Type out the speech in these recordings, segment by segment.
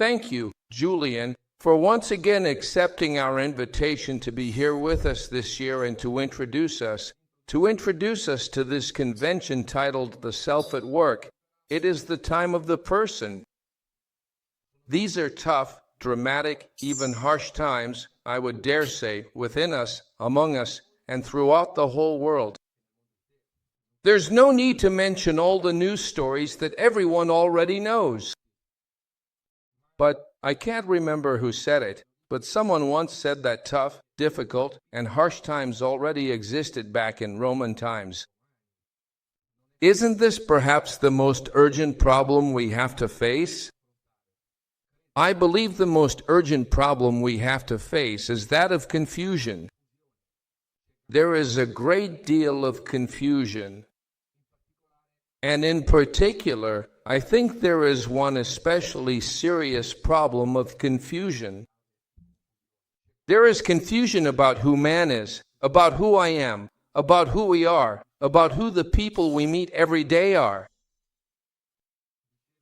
Thank you, Julian, for once again accepting our invitation to be here with us this year and to introduce us to this convention titled The Self at Work. It is the time of the person. These are tough, dramatic, even harsh times, I would dare say, within us, among us, and throughout the whole world. There's no need to mention all the news stories that everyone already knows. But I can't remember who said it, but someone once said that tough, difficult, and harsh times already existed back in Roman times. Isn't this perhaps the most urgent problem we have to face? I believe the most urgent problem we have to face is that of confusion. There is a great deal of confusion. And in particular, I think there is one especially serious problem of confusion. There is confusion about who man is, about who I am, about who we are, about who the people we meet every day are.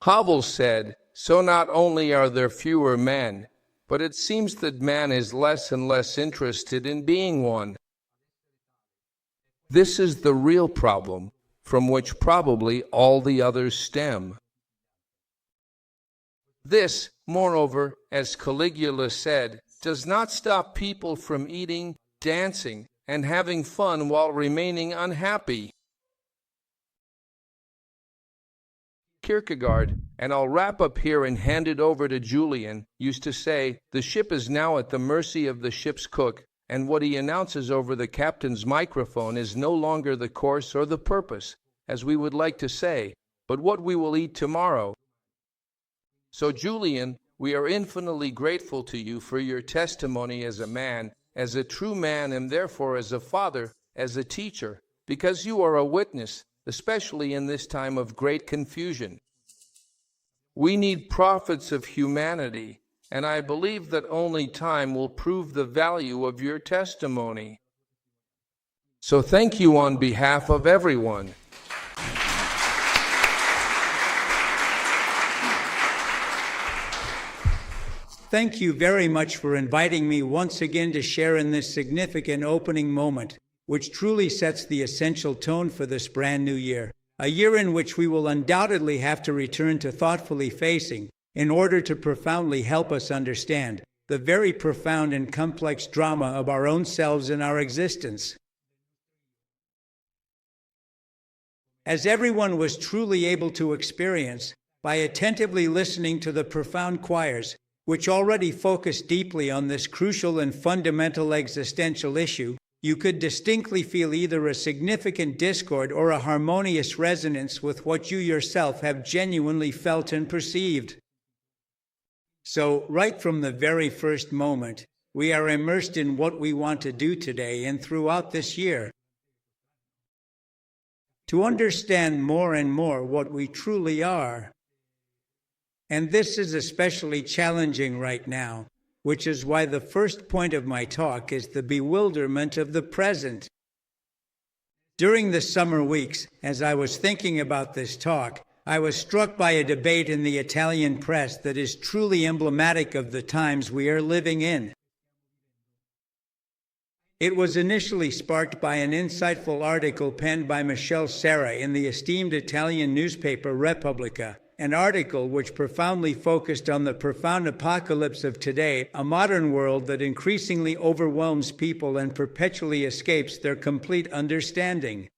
Havel said, "So not only are there fewer men, but it seems that man is less and less interested in being one." This is the real problem, from which probably all the others stem. This, moreover, as Caligula said, does not stop people from eating, dancing, and having fun while remaining unhappy. Kierkegaard, and I'll wrap up here and hand it over to Julian, used to say, "The ship is now at the mercy of the ship's cook," and what he announces over the captain's microphone is no longer the course or the purpose, as we would like to say, but what we will eat tomorrow. So, Julian, we are infinitely grateful to you for your testimony as a man, as a true man, and therefore as a father, as a teacher, because you are a witness, especially in this time of great confusion. We need prophets of humanity, and I believe that only time will prove the value of your testimony. So thank you on behalf of everyone. Thank you very much for inviting me once again to share in this significant opening moment, which truly sets the essential tone for this brand new year, a year in which we will undoubtedly have to return to thoughtfully facing, in order to profoundly help us understand the very profound and complex drama of our own selves and our existence. As everyone was truly able to experience by attentively listening to the profound choirs, which already focused deeply on this crucial and fundamental existential issue, you could distinctly feel either a significant discord or a harmonious resonance with what you yourself have genuinely felt and perceived. So, right from the very first moment, we are immersed in what we want to do today and throughout this year. To understand more and more what we truly are. And this is especially challenging right now, which is why the first point of my talk is the bewilderment of the present. During the summer weeks, as I was thinking about this talk, I was struck by a debate in the Italian press that is truly emblematic of the times we are living in. It was initially sparked by an insightful article penned by Michele Serra in the esteemed Italian newspaper Repubblica, an article which profoundly focused on the profound apocalypse of today, a modern world that increasingly overwhelms people and perpetually escapes their complete understanding.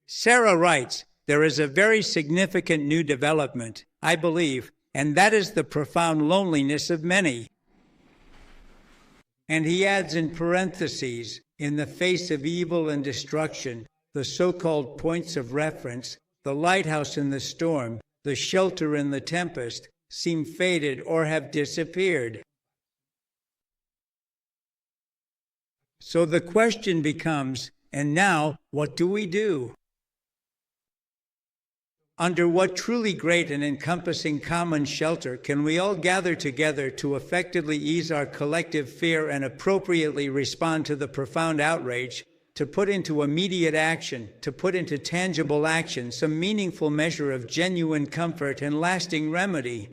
Serra writes, "There is a very significant new development, I believe, and that is the profound loneliness of many." And he adds in parentheses, "In the face of evil and destruction, the so-called points of reference, the lighthouse in the storm, the shelter in the tempest, seem faded or have disappeared." So the question becomes, and now, what do we do? Under what truly great and encompassing common shelter can we all gather together to effectively ease our collective fear and appropriately respond to the profound outrage, to put into immediate action, to put into tangible action some meaningful measure of genuine comfort and lasting remedy?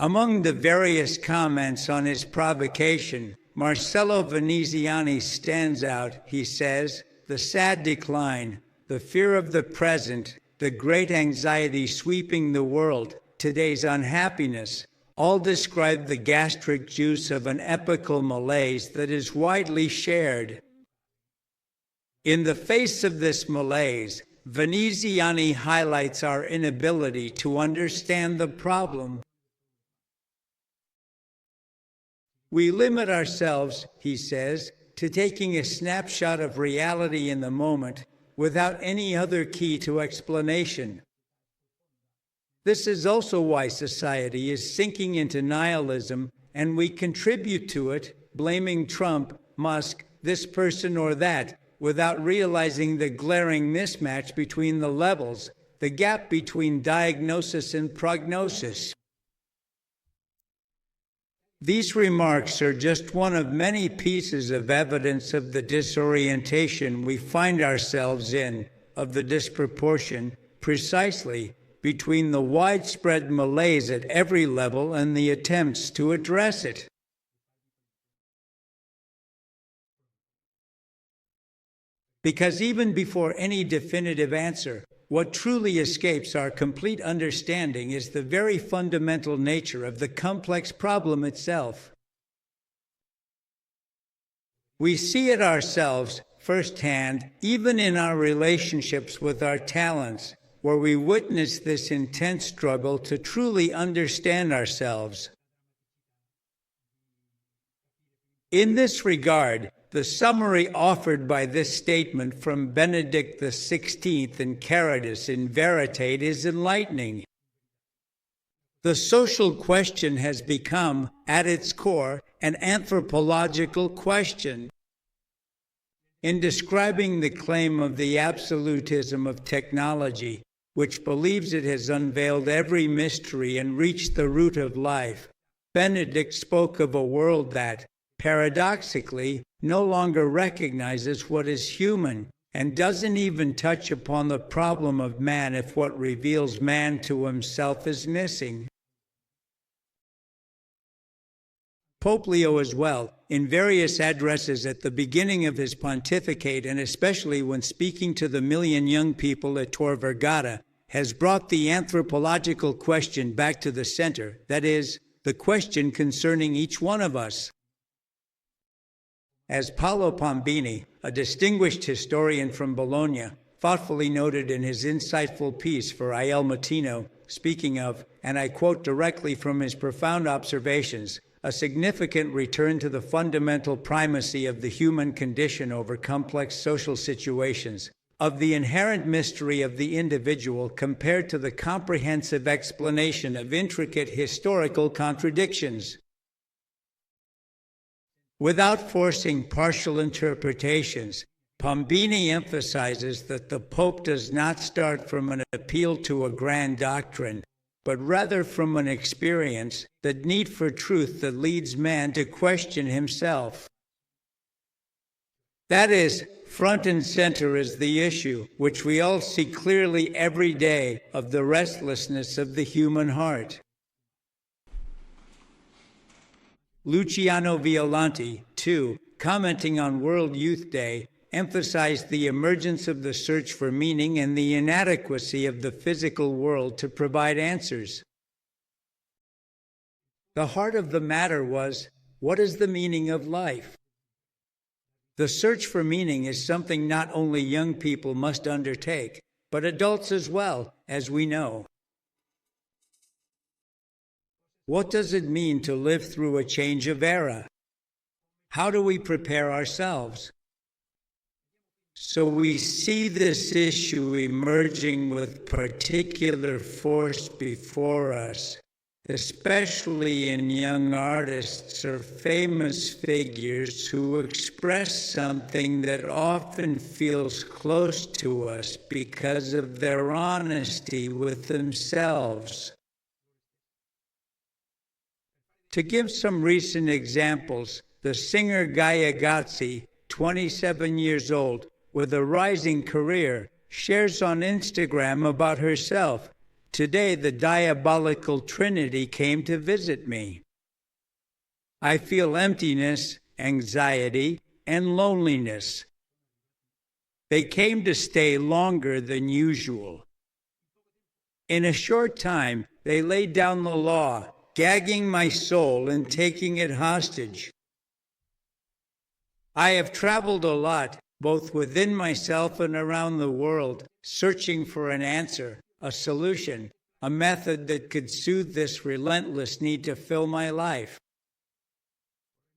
Among the various comments on his provocation, Marcello Veneziani stands out. He says, "The sad decline, the fear of the present, the great anxiety sweeping the world, today's unhappiness, all describe the gastric juice of an epical malaise that is widely shared." In the face of this malaise, Veneziani highlights our inability to understand the problem. We limit ourselves, he says, to taking a snapshot of reality in the moment without any other key to explanation. This is also why society is sinking into nihilism, and we contribute to it, blaming Trump, Musk, this person or that, without realizing the glaring mismatch between the levels, the gap between diagnosis and prognosis. These remarks are just one of many pieces of evidence of the disorientation we find ourselves in, of the disproportion, precisely, between the widespread malaise at every level and the attempts to address it. Because even before any definitive answer, what truly escapes our complete understanding is the very fundamental nature of the complex problem itself. We see it ourselves firsthand, even in our relationships with our talents, where we witness this intense struggle to truly understand ourselves. In this regard, the summary offered by this statement from Benedict XVI and Caritas in Veritate is enlightening. The social question has become, at its core, an anthropological question. In describing the claim of the absolutism of technology, which believes it has unveiled every mystery and reached the root of life, Benedict spoke of a world that, paradoxically, no longer recognizes what is human and doesn't even touch upon the problem of man if what reveals man to himself is missing. Pope Leo as well, in various addresses at the beginning of his pontificate and especially when speaking to the million young people at Tor Vergata, has brought the anthropological question back to the center, that is, the question concerning each one of us. As Paolo Pombini, a distinguished historian from Bologna, thoughtfully noted in his insightful piece for Il Mattino, speaking of, and I quote directly from his profound observations, a significant return to the fundamental primacy of the human condition over complex social situations, of the inherent mystery of the individual compared to the comprehensive explanation of intricate historical contradictions. Without forcing partial interpretations, Pombini emphasizes that the Pope does not start from an appeal to a grand doctrine, but rather from an experience, the need for truth that leads man to question himself. That is, front and center is the issue, which we all see clearly every day, of the restlessness of the human heart. Luciano Violanti, too, commenting on World Youth Day, emphasized the emergence of the search for meaning and the inadequacy of the physical world to provide answers. The heart of the matter was, what is the meaning of life? The search for meaning is something not only young people must undertake, but adults as well, as we know. What does it mean to live through a change of era? How do we prepare ourselves? So we see this issue emerging with particular force before us, especially in young artists or famous figures who express something that often feels close to us because of their honesty with themselves. To give some recent examples, the singer Gaia Gazzi, 27 years old, with a rising career, shares on Instagram about herself, Today, the diabolical trinity came to visit me. I feel emptiness, anxiety, and loneliness. They came to stay longer than usual. In a short time, they laid down the law, gagging my soul and taking it hostage. I have traveled a lot, both within myself and around the world, searching for an answer, a solution, a method that could soothe this relentless need to fill my life.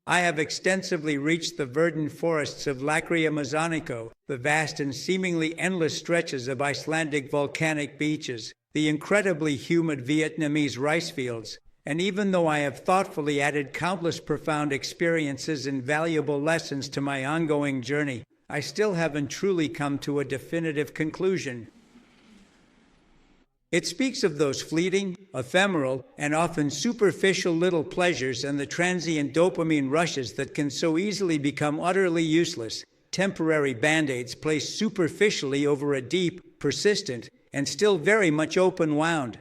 I have extensively reached the verdant forests of Lacria Amazonico, the vast and seemingly endless stretches of Icelandic volcanic beaches, the incredibly humid Vietnamese rice fields, and even though I have thoughtfully added countless profound experiences and valuable lessons to my ongoing journey, I still haven't truly come to a definitive conclusion. It speaks of those fleeting, ephemeral, and often superficial little pleasures and the transient dopamine rushes that can so easily become utterly useless, temporary band-aids placed superficially over a deep, persistent, and still very much open wound.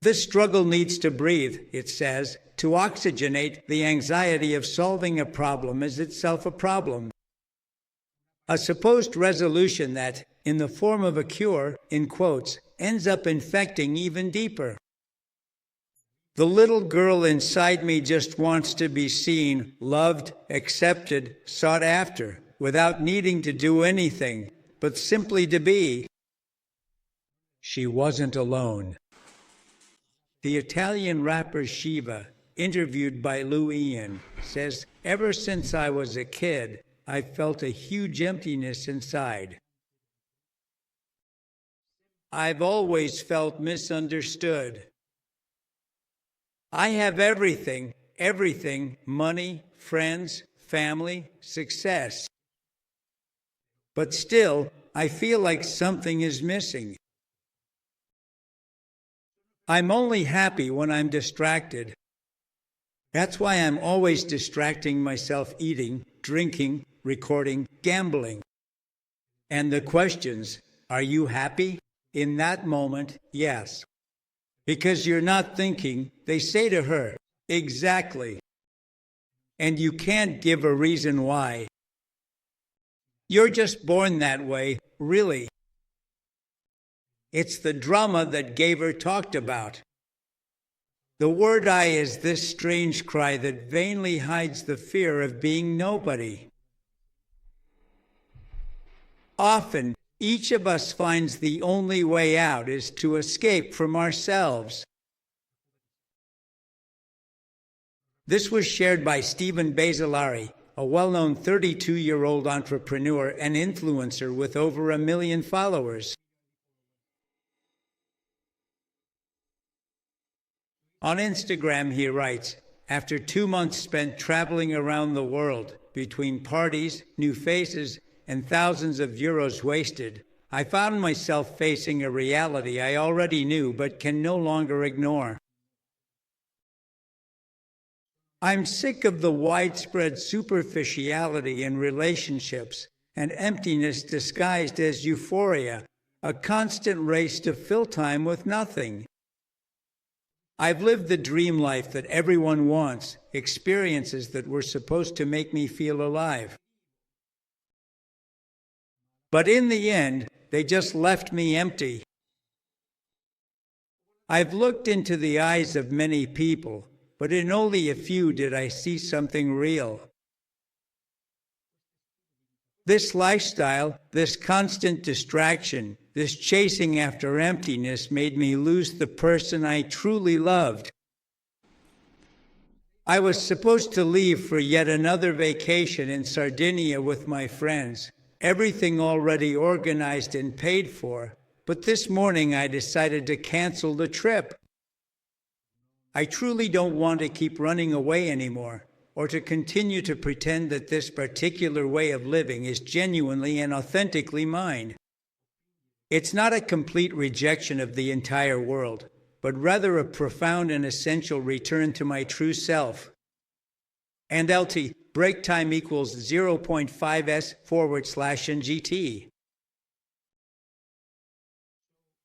This struggle needs to breathe, it says, to oxygenate the anxiety of solving a problem as itself a problem. A supposed resolution that, in the form of a cure, in quotes, ends up infecting even deeper. The little girl inside me just wants to be seen, loved, accepted, sought after, without needing to do anything, but simply to be. She wasn't alone. The Italian rapper Shiva, interviewed by Lou Ian, says, "Ever since I was a kid, I felt a huge emptiness inside. I've always felt misunderstood. I have everything, money, friends, family, success. But still, I feel like something is missing. I'm only happy when I'm distracted. That's why I'm always distracting myself eating, drinking, recording, gambling. And the questions, are you happy? In that moment, yes. Because you're not thinking, they say to her, exactly. And you can't give a reason why. You're just born that way, really. It's the drama that Gaber talked about. The word I is this strange cry that vainly hides the fear of being nobody. Often, each of us finds the only way out is to escape from ourselves. This was shared by Stephen Basilari, a well-known 32-year-old entrepreneur and influencer with over 1 million followers. On Instagram, he writes, after 2 months spent traveling around the world, between parties, new faces, and thousands of euros wasted, I found myself facing a reality I already knew but can no longer ignore. I'm sick of the widespread superficiality in relationships and emptiness disguised as euphoria, a constant race to fill time with nothing. I've lived the dream life that everyone wants, experiences that were supposed to make me feel alive. But in the end, they just left me empty. I've looked into the eyes of many people, but in only a few did I see something real. This lifestyle, this constant distraction, this chasing after emptiness made me lose the person I truly loved. I was supposed to leave for yet another vacation in Sardinia with my friends, everything already organized and paid for, but this morning I decided to cancel the trip. I truly don't want to keep running away anymore, or to continue to pretend that this particular way of living is genuinely and authentically mine. It's not a complete rejection of the entire world, but rather a profound and essential return to my true self. And LT, break time equals 0.5s/NGT.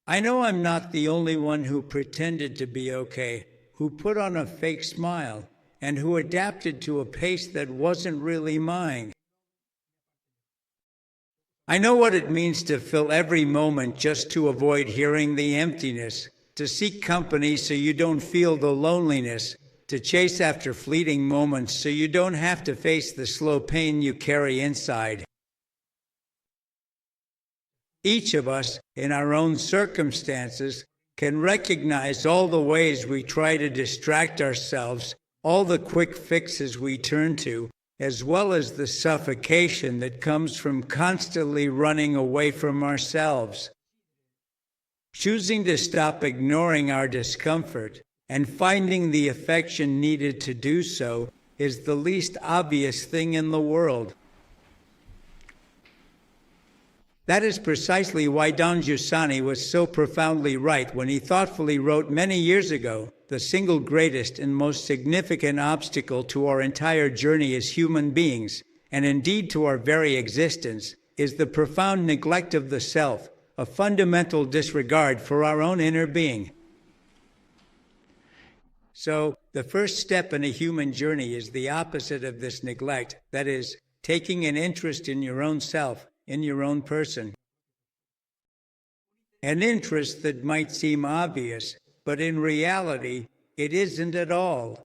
I know I'm not the only one who pretended to be okay, who put on a fake smile, and who adapted to a pace that wasn't really mine. I know what it means to fill every moment just to avoid hearing the emptiness, to seek company so you don't feel the loneliness, to chase after fleeting moments so you don't have to face the slow pain you carry inside. Each of us, in our own circumstances, can recognize all the ways we try to distract ourselves, all the quick fixes we turn to, as well as the suffocation that comes from constantly running away from ourselves. Choosing to stop ignoring our discomfort and finding the affection needed to do so is the least obvious thing in the world. That is precisely why Don Giussani was so profoundly right when he thoughtfully wrote many years ago, "The single greatest and most significant obstacle to our entire journey as human beings, and indeed to our very existence, is the profound neglect of the self, a fundamental disregard for our own inner being." So, the first step in a human journey is the opposite of this neglect, that is, taking an interest in your own self, in your own person. An interest that might seem obvious, but in reality, it isn't at all.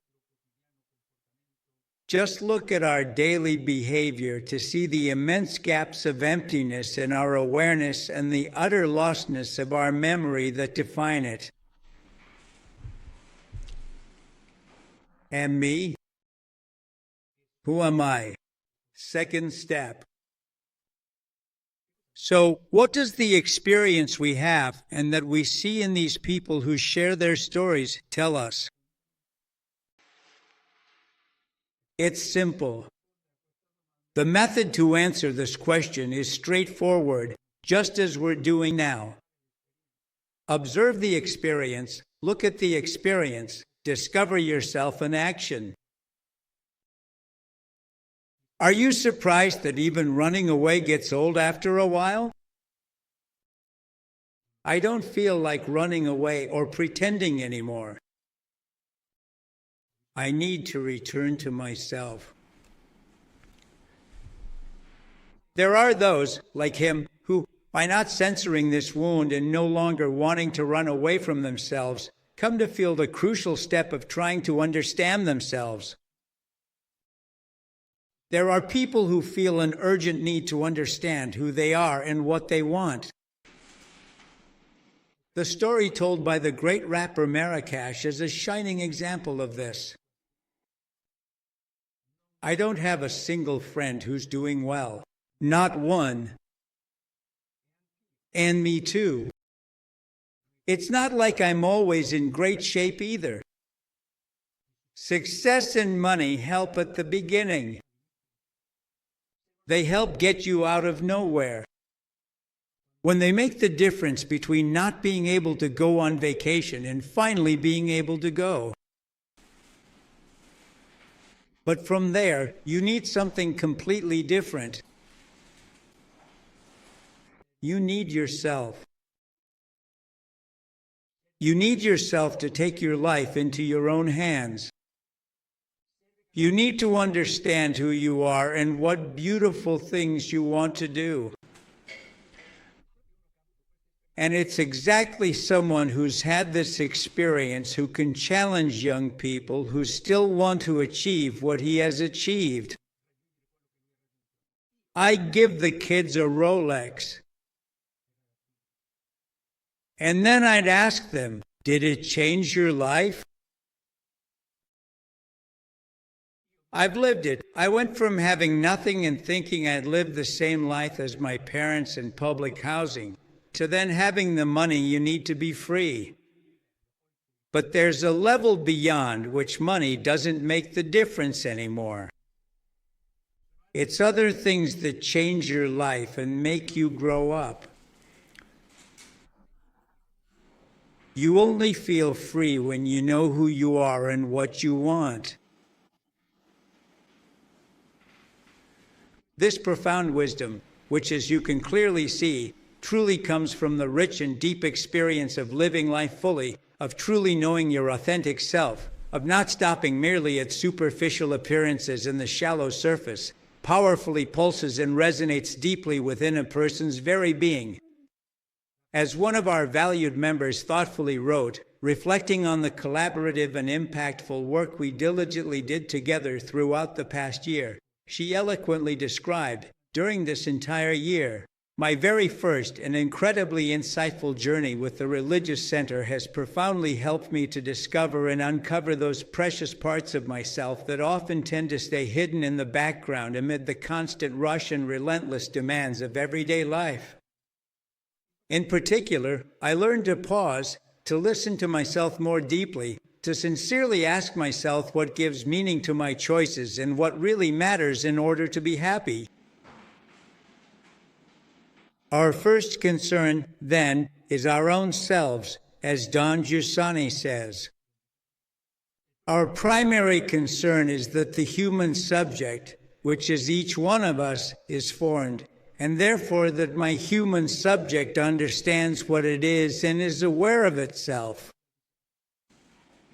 Just look at our daily behavior to see the immense gaps of emptiness in our awareness and the utter lostness of our memory that define it. And me? Who am I? Second step. So, what does the experience we have and that we see in these people who share their stories tell us? It's simple. The method to answer this question is straightforward, just as we're doing now. Observe the experience, look at the experience, discover yourself in action. Are you surprised that even running away gets old after a while? I don't feel like running away or pretending anymore. I need to return to myself. There are those, like him, who, by not censoring this wound and no longer wanting to run away from themselves, come to feel the crucial step of trying to understand themselves. There are people who feel an urgent need to understand who they are and what they want. The story told by the great rapper Marracash is a shining example of this. I don't have a single friend who's doing well. Not one. And me too. It's not like I'm always in great shape either. Success and money help at the beginning. They help get you out of nowhere. When they make the difference between not being able to go on vacation and finally being able to go. But from there, you need something completely different. You need yourself. You need yourself to take your life into your own hands. You need to understand who you are and what beautiful things you want to do. And it's exactly someone who's had this experience who can challenge young people who still want to achieve what he has achieved. I give the kids a Rolex. And then I'd ask them, did it change your life? I've lived it. I went from having nothing and thinking I'd lived the same life as my parents in public housing, to then having the money you need to be free. But there's a level beyond which money doesn't make the difference anymore. It's other things that change your life and make you grow up. You only feel free when you know who you are and what you want. This profound wisdom, which as you can clearly see, truly comes from the rich and deep experience of living life fully, of truly knowing your authentic self, of not stopping merely at superficial appearances and the shallow surface, powerfully pulses and resonates deeply within a person's very being. As one of our valued members thoughtfully wrote, reflecting on the collaborative and impactful work we diligently did together throughout the past year, she eloquently described, during this entire year, my very first and incredibly insightful journey with the Religious Center has profoundly helped me to discover and uncover those precious parts of myself that often tend to stay hidden in the background amid the constant rush and relentless demands of everyday life. In particular, I learned to pause, to listen to myself more deeply, to sincerely ask myself what gives meaning to my choices and what really matters in order to be happy. Our first concern, then, is our own selves, as Don Giussani says. Our primary concern is that the human subject, which is each one of us, is formed, and therefore that my human subject understands what it is and is aware of itself.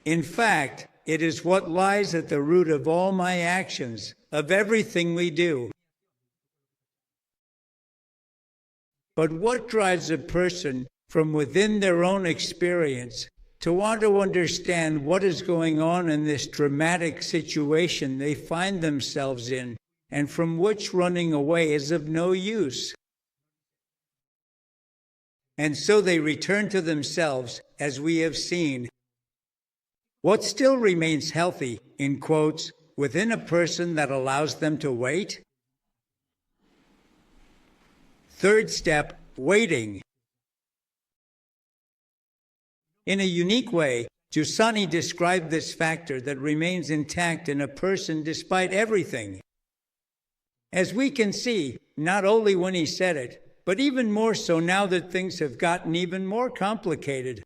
In fact, it is what lies at the root of all my actions, of everything we do. But what drives a person from within their own experience to want to understand what is going on in this dramatic situation they find themselves in, and from which running away is of no use? And so they return to themselves, as we have seen. What still remains healthy, in quotes, within a person that allows them to wait? Third step, waiting. In a unique way, Giussani described this factor that remains intact in a person despite everything. As we can see, not only when he said it, but even more so now that things have gotten even more complicated.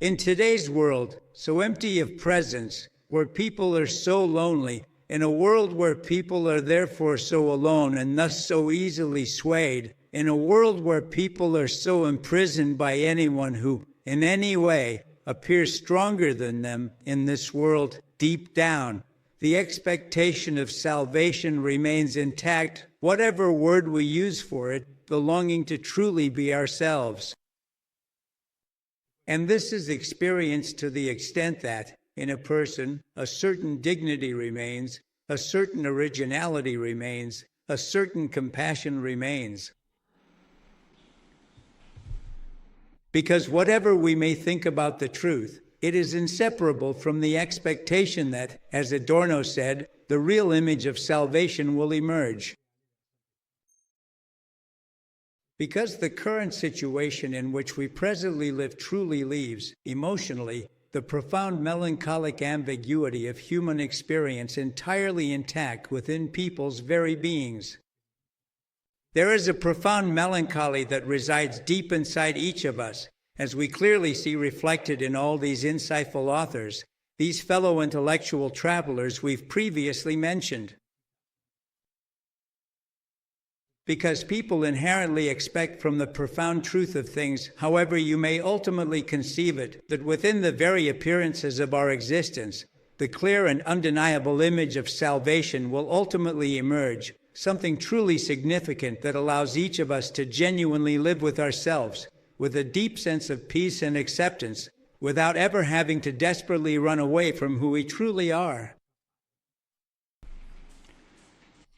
In today's world, so empty of presence, where people are so lonely, in a world where people are therefore so alone and thus so easily swayed, in a world where people are so imprisoned by anyone who, in any way, appears stronger than them in this world, deep down, the expectation of salvation remains intact, whatever word we use for it, the longing to truly be ourselves. And this is experienced to the extent that, in a person, a certain dignity remains, a certain originality remains, a certain compassion remains. Because whatever we may think about the truth, it is inseparable from the expectation that, as Adorno said, the real image of salvation will emerge. Because the current situation in which we presently live truly leaves, emotionally, the profound melancholic ambiguity of human experience entirely intact within people's very beings. There is a profound melancholy that resides deep inside each of us, as we clearly see reflected in all these insightful authors, these fellow intellectual travelers we've previously mentioned. Because people inherently expect from the profound truth of things, however you may ultimately conceive it, that within the very appearances of our existence, the clear and undeniable image of salvation will ultimately emerge, something truly significant that allows each of us to genuinely live with ourselves, with a deep sense of peace and acceptance, without ever having to desperately run away from who we truly are.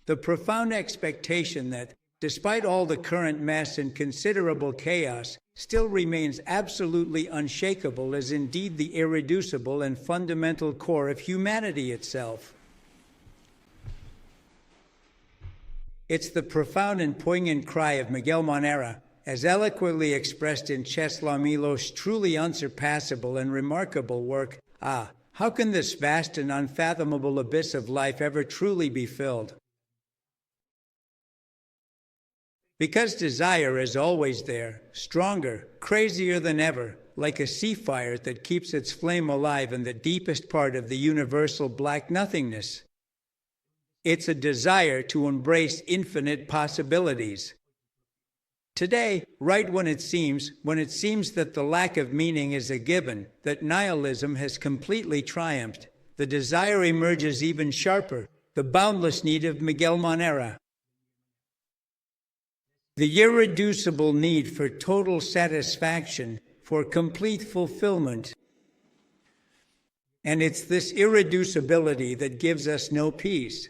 The profound expectation that, despite all the current mess and considerable chaos, still remains absolutely unshakable is indeed the irreducible and fundamental core of humanity itself. It's the profound and poignant cry of Miguel Monera, as eloquently expressed in Czesław Miłosz's truly unsurpassable and remarkable work, Ah, how can this vast and unfathomable abyss of life ever truly be filled? Because desire is always there, stronger, crazier than ever, like a sea fire that keeps its flame alive in the deepest part of the universal black nothingness. It's a desire to embrace infinite possibilities, Today, right when it seems that the lack of meaning is a given, that nihilism has completely triumphed, the desire emerges even sharper, the boundless need of Miguel Monera. The irreducible need for total satisfaction, for complete fulfillment. And it's this irreducibility that gives us no peace.